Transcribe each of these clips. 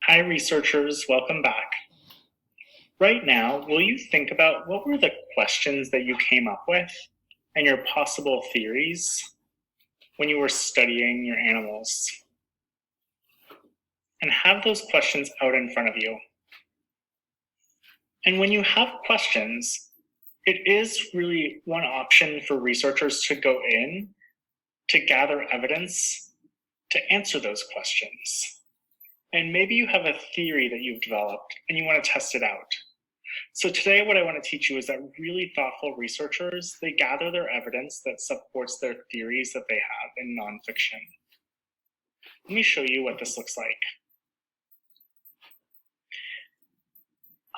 Hi, researchers, welcome back. Right now, will you think about what were the questions that you came up with and your possible theories when you were studying your animals? And have those questions out in front of you. And when you have questions, it is really one option for researchers to go in to gather evidence to answer those questions. And maybe you have a theory that you've developed and you want to test it out. So today what I want to teach you is that really thoughtful researchers, they gather their evidence that supports their theories that they have in nonfiction. Let me show you what this looks like.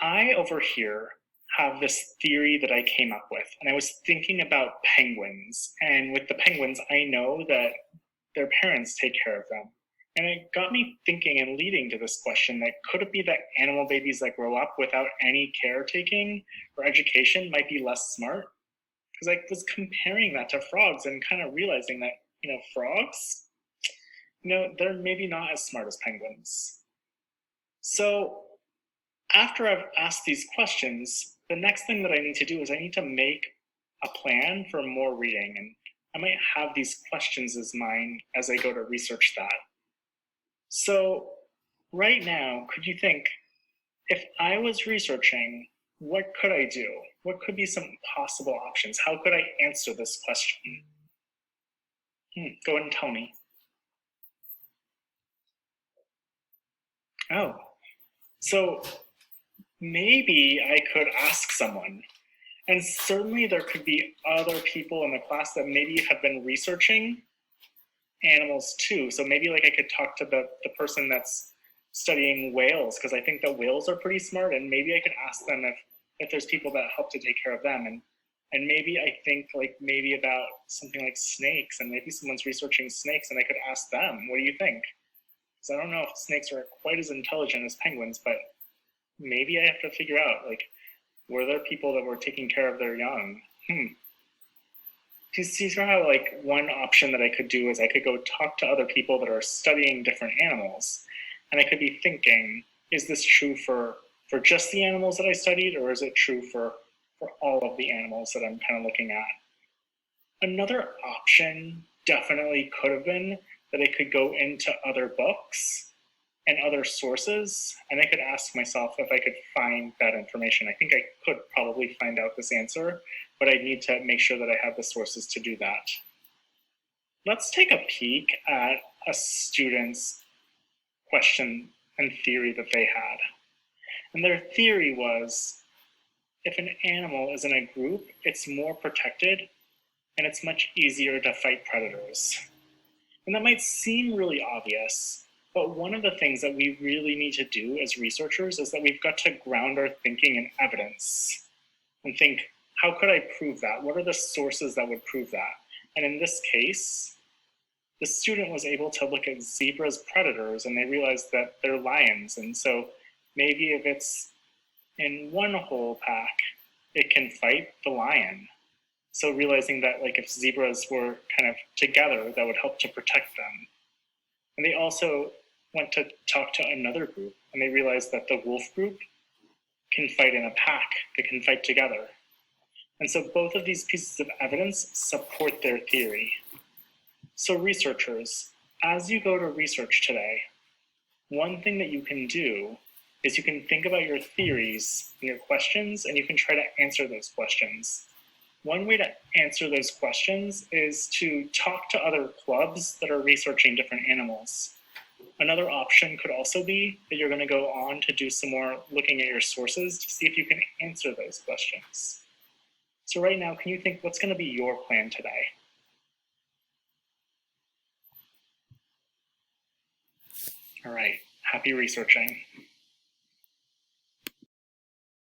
I over here have this theory that I came up with, and I was thinking about penguins. And with the penguins, I know that their parents take care of them. And it got me thinking and leading to this question that could it be that animal babies that grow up without any caretaking or education might be less smart? Because I was comparing that to frogs and kind of realizing that, frogs, they're maybe not as smart as penguins. So after I've asked these questions, the next thing that I need to do is I need to make a plan for more reading. And I might have these questions as mine as I go to research that. So right now, could you think, if I was researching, what could I do? What could be some possible options? How could I answer this question? Go ahead and tell me. Oh, so maybe I could ask someone. And certainly there could be other people in the class that maybe have been researching animals too. So maybe I could talk to the person that's studying whales, because I think that whales are pretty smart, and maybe I could ask them if there's people that help to take care of them. And maybe I think maybe about something like snakes, and maybe someone's researching snakes and I could ask them, what do you think? Because I don't know if snakes are quite as intelligent as penguins, but maybe I have to figure out, were there people that were taking care of their young? Do you see how one option that I could do is I could go talk to other people that are studying different animals, and I could be thinking, is this true for just the animals that I studied, or is it true for all of the animals that I'm kind of looking at? Another option definitely could have been that I could go into other books and other sources, and I could ask myself if I could find that information. I think I could probably find out this answer, but I need to make sure that I have the sources to do that. Let's take a peek at a student's question and theory that they had. And their theory was, if an animal is in a group, it's more protected and it's much easier to fight predators. And that might seem really obvious, but one of the things that we really need to do as researchers is that we've got to ground our thinking in evidence and think, how could I prove that? What are the sources that would prove that? And in this case, the student was able to look at zebras' predators, and they realized that they're lions. And so maybe if it's in one whole pack, it can fight the lion. So realizing that if zebras were kind of together, that would help to protect them. And they also went to talk to another group, and they realized that the wolf group can fight in a pack. They can fight together. And so both of these pieces of evidence support their theory. So researchers, as you go to research today, one thing that you can do is you can think about your theories and your questions, and you can try to answer those questions. One way to answer those questions is to talk to other clubs that are researching different animals. Another option could also be that you're going to go on to do some more looking at your sources to see if you can answer those questions. So right now, can you think what's going to be your plan today? All right, happy researching.